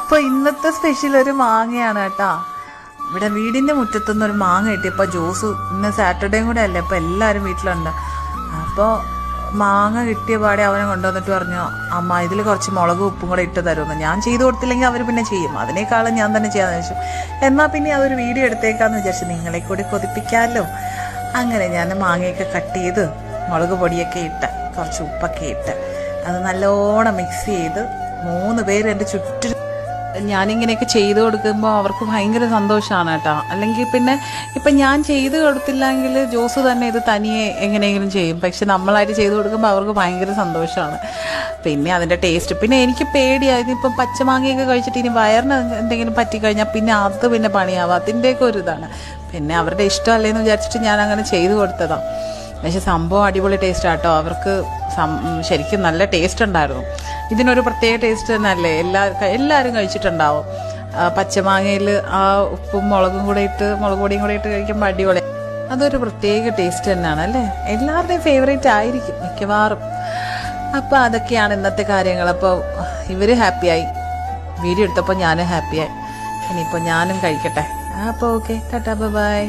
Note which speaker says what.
Speaker 1: അപ്പോൾ ഇന്നത്തെ സ്പെഷ്യൽ ഒരു മാങ്ങയാണ് കേട്ടോ. ഇവിടെ വീടിൻ്റെ മുറ്റത്തുനിന്ന് ഒരു മാങ്ങ കിട്ടിയപ്പോൾ ജോസ് ഇന്ന് സാറ്റർഡേയും കൂടെ അല്ലേ, അപ്പോൾ എല്ലാവരും വീട്ടിലുണ്ട്. അപ്പോൾ മാങ്ങ കിട്ടിയ പാടെ അവനെ കൊണ്ടുവന്നിട്ട് പറഞ്ഞു, അമ്മ ഇതിൽ കുറച്ച് മുളകും ഉപ്പും കൂടെ ഇട്ട് തരുമെന്ന്. ഞാൻ ചെയ്തു കൊടുത്തില്ലെങ്കിൽ അവർ പിന്നെ ചെയ്യും, അതിനേക്കാളും ഞാൻ തന്നെ ചെയ്യാമെന്ന് വെച്ചു. എന്നാൽ പിന്നെ അതൊരു വീഡിയോ എടുത്തേക്കാന്ന് വിചാരിച്ചു, നിങ്ങളെ കൂടി കൊതിപ്പിക്കാമല്ലോ. അങ്ങനെ ഞാൻ മാങ്ങയൊക്കെ കട്ട് ചെയ്ത് മുളക് പൊടിയൊക്കെ ഇട്ട് കുറച്ച് ഉപ്പൊക്കെ ഇട്ട് അത് നല്ലോണം മിക്സ് ചെയ്ത് 3 പേര് എൻ്റെ ചുറ്റും. ഞാനിങ്ങനെയൊക്കെ ചെയ്തു കൊടുക്കുമ്പോൾ അവർക്ക് ഭയങ്കര സന്തോഷമാണ് കേട്ടോ. അല്ലെങ്കിൽ പിന്നെ ഇപ്പം ഞാൻ ചെയ്ത് കൊടുത്തില്ലെങ്കിൽ ജോസ് തന്നെ ഇത് തനിയെ എങ്ങനെയെങ്കിലും ചെയ്യും. പക്ഷെ നമ്മളായിട്ട് ചെയ്ത് കൊടുക്കുമ്പോൾ അവർക്ക് ഭയങ്കര സന്തോഷമാണ്. പിന്നെ അതിൻ്റെ ടേസ്റ്റ്, പിന്നെ എനിക്ക് പേടിയായിരുന്നു ഇപ്പം പച്ചമാങ്ങയൊക്കെ കഴിച്ചിട്ട് ഇനി വയറിന് എന്തെങ്കിലും പറ്റിക്കഴിഞ്ഞാൽ പിന്നെ അത് പിന്നെ പണിയാവും, അതിൻ്റെയൊക്കെ ഒരു ഇതാണ്. പിന്നെ അവരുടെ ഇഷ്ടമല്ലേന്ന് വിചാരിച്ചിട്ട് ഞാൻ അങ്ങനെ ചെയ്തു കൊടുത്തതാണ്. പക്ഷെ സംഭവം അടിപൊളി ടേസ്റ്റ് ആട്ടോ. അവർക്ക് ശരിക്കും നല്ല ടേസ്റ്റ് ഉണ്ടായിരുന്നു. ഇതിനൊരു പ്രത്യേക ടേസ്റ്റ് തന്നെ അല്ലേ, എല്ലാവരും കഴിച്ചിട്ടുണ്ടാവും. പച്ചമാങ്ങയിൽ ആ ഉപ്പും മുളകും കൂടെ ഇട്ട് മുളക് പൊടിയും കൂടെ ഇട്ട് കഴിക്കുമ്പോൾ അടിപൊളി, അതൊരു പ്രത്യേക ടേസ്റ്റ് തന്നെയാണ് അല്ലേ. എല്ലാവരുടെയും ഫേവറേറ്റ് ആയിരിക്കും മിക്കവാറും. അപ്പോൾ അതൊക്കെയാണ് ഇന്നത്തെ കാര്യങ്ങൾ. അപ്പോൾ ഇവർ ഹാപ്പിയായി, വീഡിയോ എടുത്തപ്പോൾ ഞാനും ഹാപ്പിയായി. ഇനിയിപ്പോൾ ഞാനും കഴിക്കട്ടെ. അപ്പോൾ ഓക്കെ, ടാറ്റാ ബൈ.